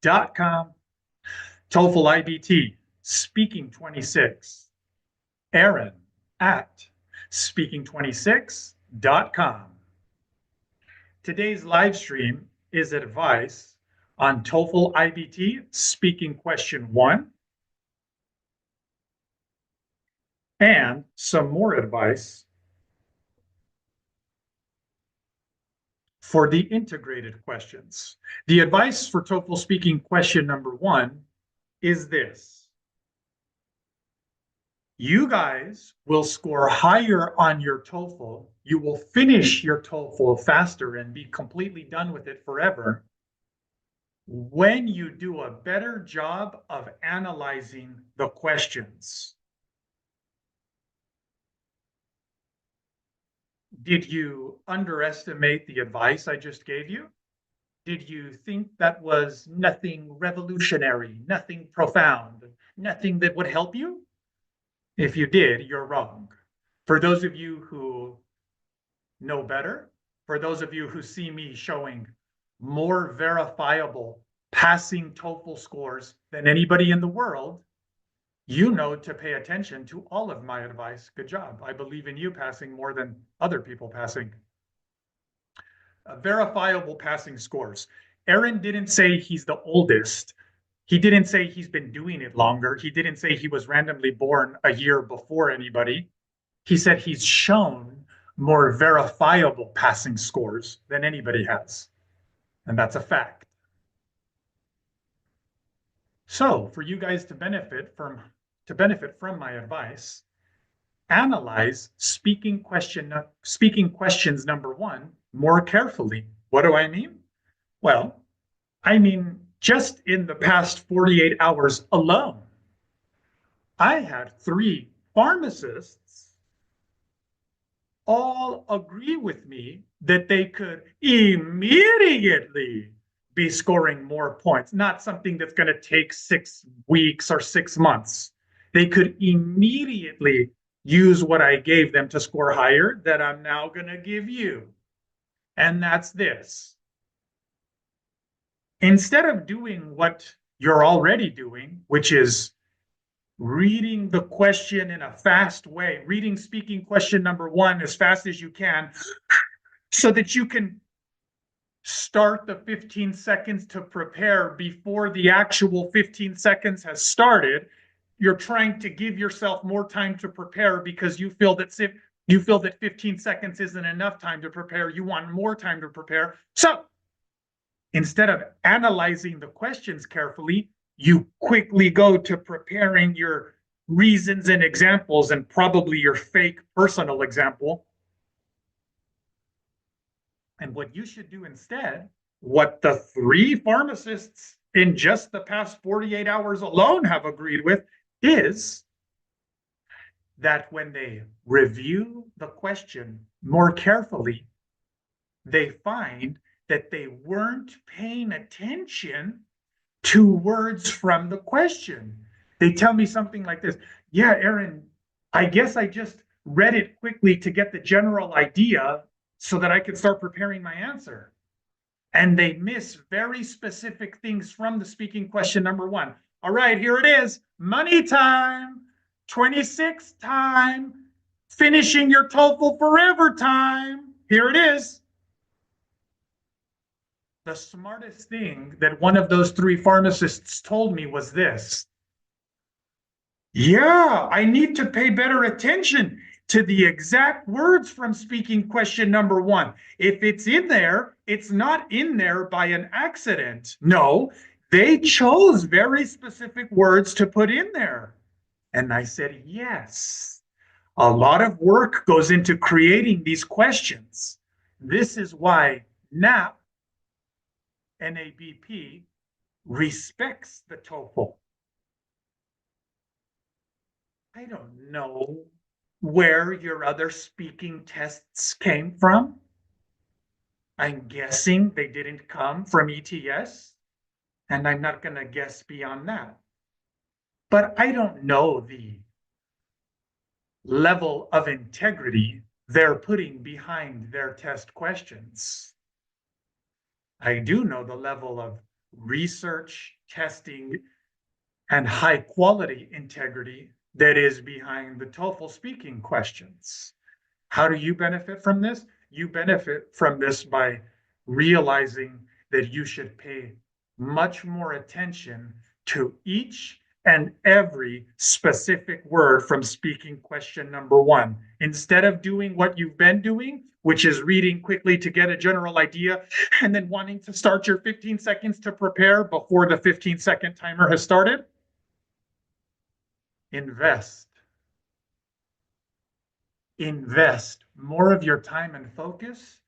TOEFL IBT, Speaking 26. Aaron at speaking26.com. Today's live stream is advice on TOEFL IBT Speaking Question 1 and some more advice for the integrated questions. The advice for TOEFL Speaking Question number 1 is this. You guys will score higher on your TOEFL. You will finish your TOEFL faster and be completely done with it forever when you do a better job of analyzing the questions. Did you underestimate the advice I just gave you? Did you think that was nothing revolutionary, nothing profound, nothing that would help you? If you did, you're wrong. For those of you who know better, for those of you who see me showing more verifiable passing TOEFL scores than anybody in the world, you know to pay attention to all of my advice. Good job. I believe in you passing more than other people passing. Verifiable passing scores. Aaron didn't say he's the oldest. He didn't say he's been doing it longer. He didn't say he was randomly born a year before anybody. He said he's shown more verifiable passing scores than anybody has. And that's a fact. So for you guys to benefit from my advice, analyze speaking questions number 1 more carefully. What do I mean? Well, I mean, just in the past 48 hours alone, I had 3 pharmacists all agree with me that they could immediately be scoring more points, not something that's going to take 6 weeks or 6 months. They could immediately use what I gave them to score higher that I'm now going to give you. And that's this. Instead of doing what you're already doing, which is reading the question in a fast way, reading speaking question number 1 as fast as you can, so that you can start the 15 seconds to prepare before the actual 15 seconds has started. You're trying to give yourself more time to prepare because you feel that 15 seconds isn't enough time to prepare. You want more time to prepare. So instead of analyzing the questions carefully, you quickly go to preparing your reasons and examples and probably your fake personal example. And what you should do instead, what the 3 pharmacists in just the past 48 hours alone have agreed with, is that when they review the question more carefully, they find that they weren't paying attention to words from the question. They tell me something like this. Yeah, Aaron, I guess I just read it quickly to get the general idea so that I could start preparing my answer. And they miss very specific things from the speaking question number 1. All right, here it is. Money time, 26 time, finishing your TOEFL forever time. Here it is. The smartest thing that one of those 3 pharmacists told me was this. Yeah, I need to pay better attention to the exact words from speaking question number 1. If it's in there, it's not in there by an accident. No, they chose very specific words to put in there. And I said, yes, a lot of work goes into creating these questions. This is why NABP respects the TOEFL. I don't know where your other speaking tests came from. I'm guessing they didn't come from ETS, and I'm not going to guess beyond that. But I don't know the level of integrity they're putting behind their test questions. I do know the level of research, testing, and high quality integrity that is behind the TOEFL speaking questions. How do you benefit from this? You benefit from this by realizing that you should pay much more attention to each and every specific word from speaking question number one. Instead of doing what you've been doing, which is reading quickly to get a general idea and then wanting to start your 15 seconds to prepare before the 15-second timer has started, invest. Invest more of your time and focus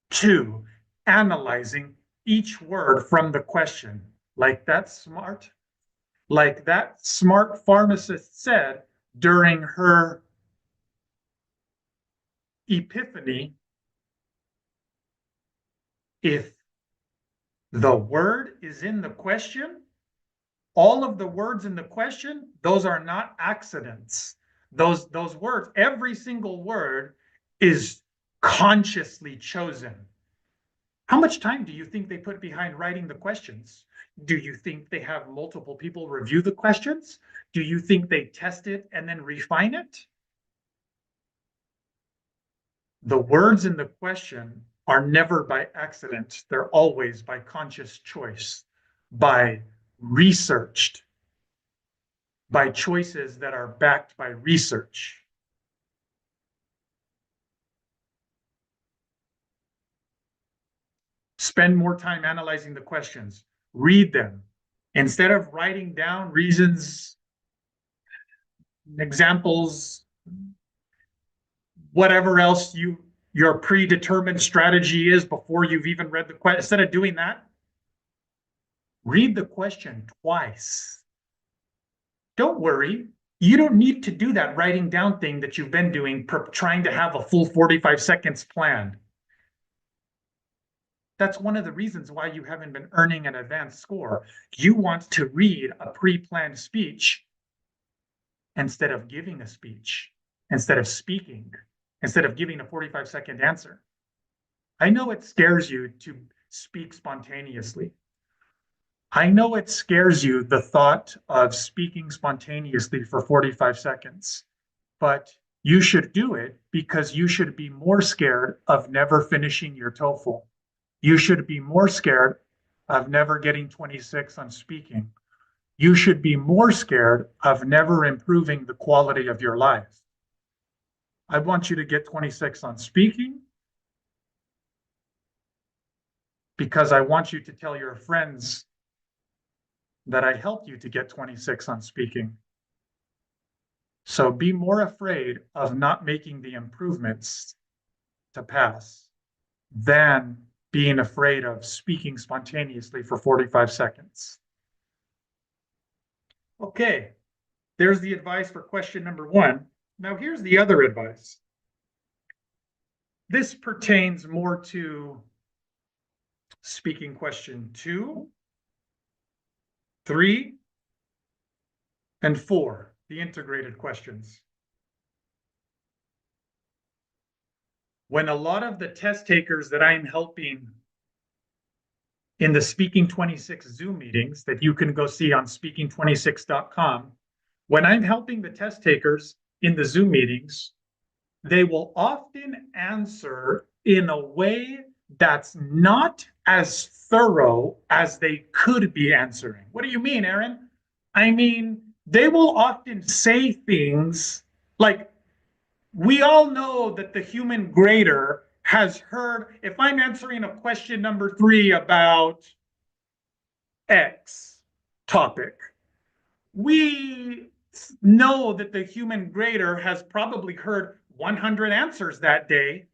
to analyzing each word from the question. Like that smart pharmacist said during her epiphany, if the word is in the question, all of the words in the question, those are not accidents. Those words, every single word is consciously chosen. How much time do you think they put behind writing the questions? Do you think they have multiple people review the questions? Do you think they test it and then refine it? The words in the question are never by accident. They're always by conscious choice, by researched, by choices that are backed by research. Spend more time analyzing the questions. Read them. Instead of writing down reasons, examples, whatever else your predetermined strategy is before you've even read the question, instead of doing that, read the question twice. Don't worry. You don't need to do that writing down thing that you've been doing, trying to have a full 45 seconds planned. That's one of the reasons why you haven't been earning an advanced score. You want to read a pre-planned speech instead of giving a speech, instead of speaking, instead of giving a 45-second answer. I know it scares you to speak spontaneously. I know it scares you, the thought of speaking spontaneously for 45 seconds, but you should do it because you should be more scared of never finishing your TOEFL. You should be more scared of never getting 26 on speaking. You should be more scared of never improving the quality of your life. I want you to get 26 on speaking because I want you to tell your friends that I helped you to get 26 on speaking. So be more afraid of not making the improvements to pass than being afraid of speaking spontaneously for 45 seconds. Okay, there's the advice for question number one. Now here's the other advice. This pertains more to speaking question 2, 3, and 4, the integrated questions. When a lot of the test takers that I'm helping in the Speaking 26 Zoom meetings that you can go see on speaking26.com, when I'm helping the test takers in the Zoom meetings, they will often answer in a way that's not as thorough as they could be answering. What do you mean, Aaron? I mean, they will often say things like, we all know that the human grader has heard, if I'm answering a question number 3 about X topic, we know that the human grader has probably heard 100 answers that day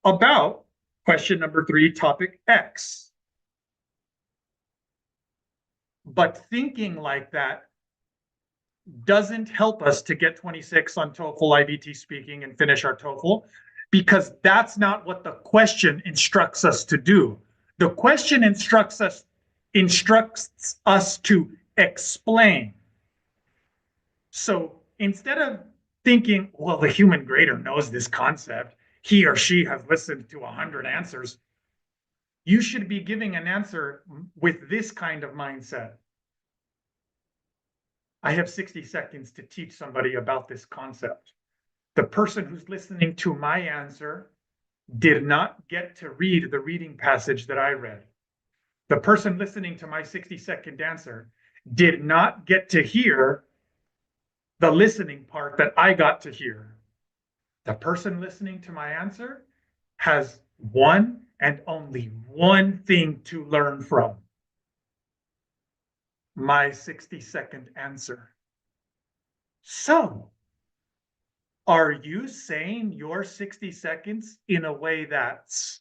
about question number 3, topic X. But thinking like that doesn't help us to get 26 on TOEFL IBT speaking and finish our TOEFL, because that's not what the question instructs us to do. The question instructs us to explain. So instead of thinking, well, the human grader knows this concept, he or she has listened to 100 answers, You should be giving an answer with this kind of mindset. I have 60 seconds to teach somebody about this concept. The person who's listening to my answer did not get to read the reading passage that I read. The person listening to my 60-second answer did not get to hear the listening part that I got to hear. The person listening to my answer has one and only one thing to learn from: my 60-second answer. So, are you saying your 60 seconds in a way that's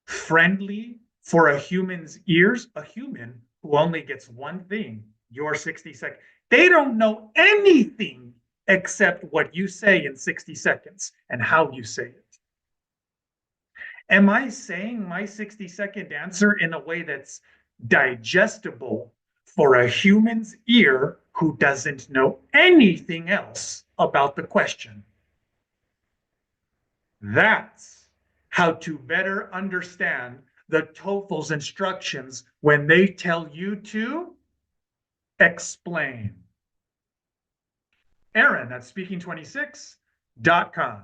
friendly for a human's ears? A human who only gets one thing, your 60 seconds. They don't know anything except what you say in 60 seconds and how you say it. Am I saying my 60-second answer in a way that's digestible for a human's ear who doesn't know anything else about the question? That's how to better understand the TOEFL's instructions when they tell you to explain. Aaron at speaking26.com.